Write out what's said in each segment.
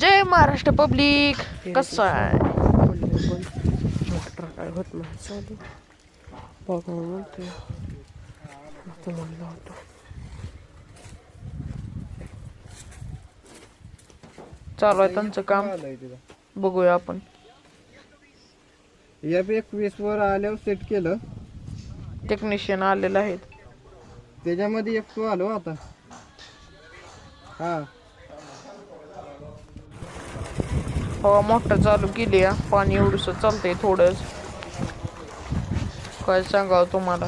जय Maharashtra public. कसं आहे काय होत नाही चालू बघा म्हणते म्हणलं होतं चालू आहे त्यांचं काम. बघूया आपण. F21 वर आल्यावर सेट केलं, टेक्निशियन आलेले आहेत. त्याच्यामध्ये F2 आलो आता. हा हवा मोटर चालू केली आहे. पाणी एवढंसं चालतंय थोडंच. काय सांगावं तुम्हाला,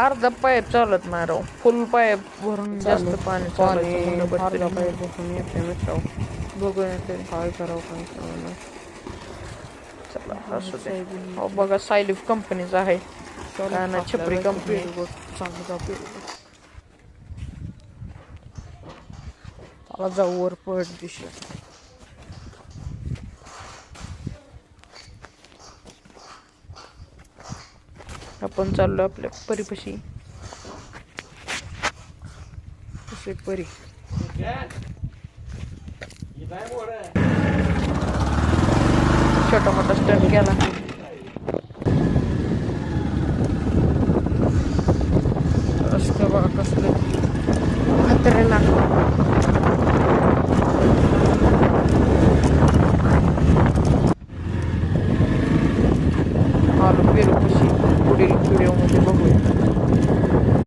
अर्धा पाईप चालत नाही राव. फुल पाईप भरून जास्त पाणी अर्धा पाईप बसून येते मित्राव. बघूया तरी काय करावं काय करावं. चला असू दे. हो बघा सायलिफ कंपनीचा आहे. काय ना छपरी कंपनी. त्याला जाऊ वर पड दिशा. आपण चाललो आपल्या परीपाशी. कसे परी छोटा मोठा स्टंट केला. रस्ते बघा कसले खतरनाक.